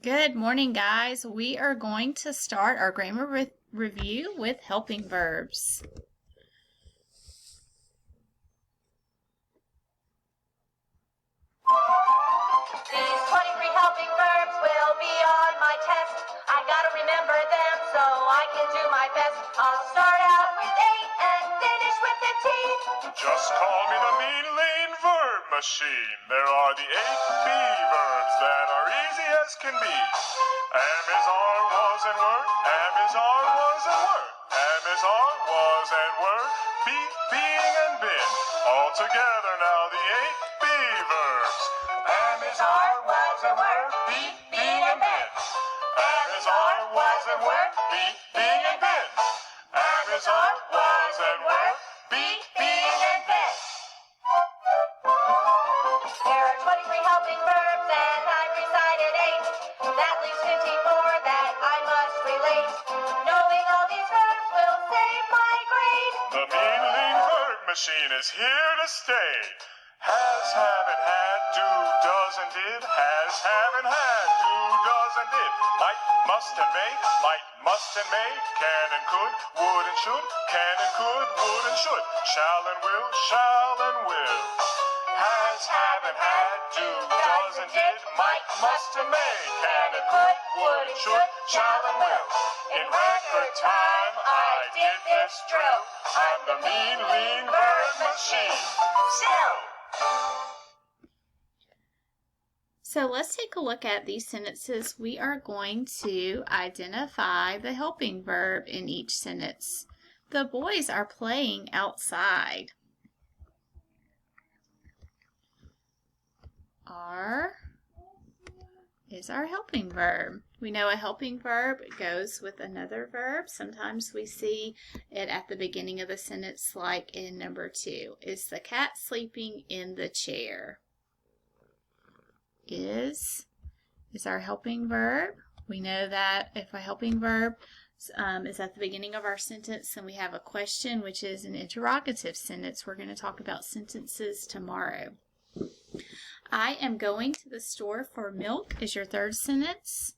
Good morning, guys. We are going to start our grammar review with helping verbs. These 23 helping verbs will be on my test. I gotta remember them so I can do my best. I'll start out with A and finish with the T. Just call me the mean lean verb machine. There are the 8 B verbs that are easy as can be. Am is are, was and were. Am is are, was and were. Am is are, was and were. Be, being and been. All together now the 8 B verbs. Am is are, was and were. Be, being and been. Am is are, was and were. Be, being and been. Am is are, was and were. Be, being and been. There are 23 helping verbs and I've recited 8. That leaves 15 more that I must relate. Knowing all these verbs will save my grade. The mean lean verb machine is here to stay. Has, haven't, had, do, does and did. Has, haven't, had, do, does and did. Might, must and may. Might, must and may. Can and could. Would and should. Can and could. Would and should. Shall and will. Shall and will. Has, haven't, had, do, does and did. Might, must and may. Can and could. Would and should. Shall and will. In record time I did this drill. I'm the mean lean verb machine. Still. So let's take a look at these sentences. We are going to identify the helping verb in each sentence. The boys are playing outside. Are is our helping verb. We know a helping verb goes with another verb. Sometimes we see it at the beginning of the sentence, like in number 2. Is the cat sleeping in the chair? Is our helping verb. We know that if a helping verb is at the beginning of our sentence, then we have a question, which is an interrogative sentence. We're going to talk about sentences tomorrow. I am going to the store for milk is your third sentence.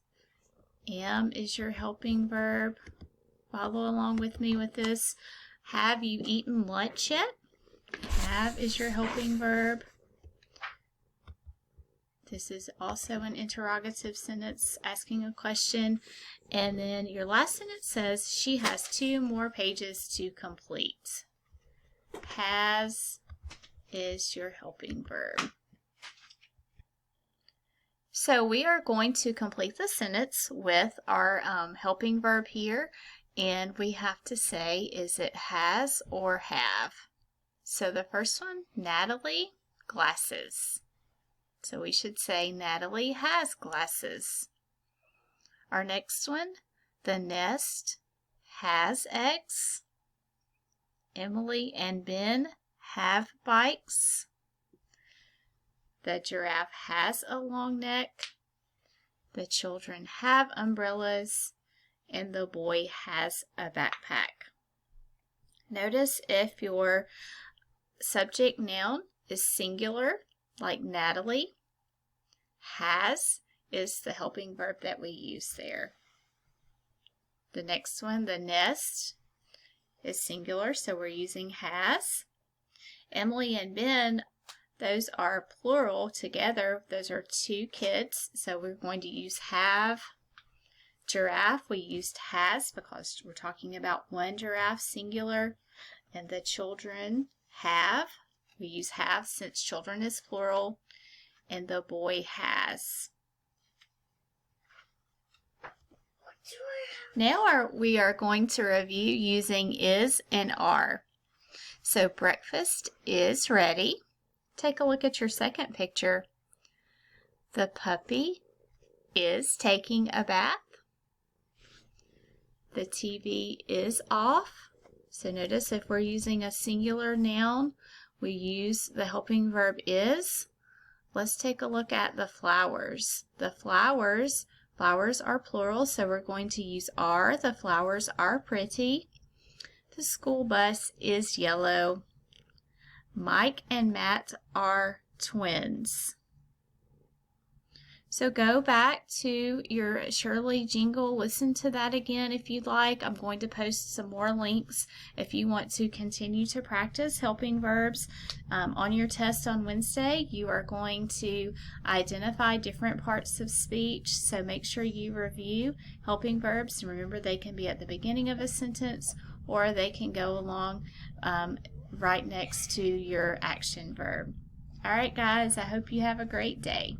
Am is your helping verb. Follow along with me with this. Have you eaten lunch yet? Have is your helping verb. This is also an interrogative sentence asking a question. And then your last sentence says she has 2 more pages to complete. Has is your helping verb. So we are going to complete the sentence with our helping verb here, and we have to say, is it has or have? So the first one, Natalie, glasses. So we should say Natalie has glasses. Our next one, the nest has eggs. Emily and Ben have bikes. The giraffe has a long neck. The children have umbrellas. And the boy has a backpack. Notice if your subject noun is singular, like Natalie. Has is the helping verb that we use there. The next one, the nest, is singular, so we're using has. Emily and Ben, those are plural together. Those are 2 kids, so we're going to use have. Giraffe, we used has because we're talking about one giraffe, singular. And the children have, we use have since children is plural. And the boy has. Now we are going to review using is and are. So breakfast is ready. Take a look at your second picture. The puppy is taking a bath. The TV is off. So notice if we're using a singular noun, we use the helping verb is. Let's take a look at the flowers. The flowers are plural, so we're going to use are. The flowers are pretty. The school bus is yellow. Mike and Matt are twins. So go back to your Shirley jingle, listen to that again if you'd like. I'm going to post some more links if you want to continue to practice helping verbs. On your test on Wednesday, you are going to identify different parts of speech, so make sure you review helping verbs, and remember they can be at the beginning of a sentence or they can go along right next to your action verb. All right, guys, I hope you have a great day.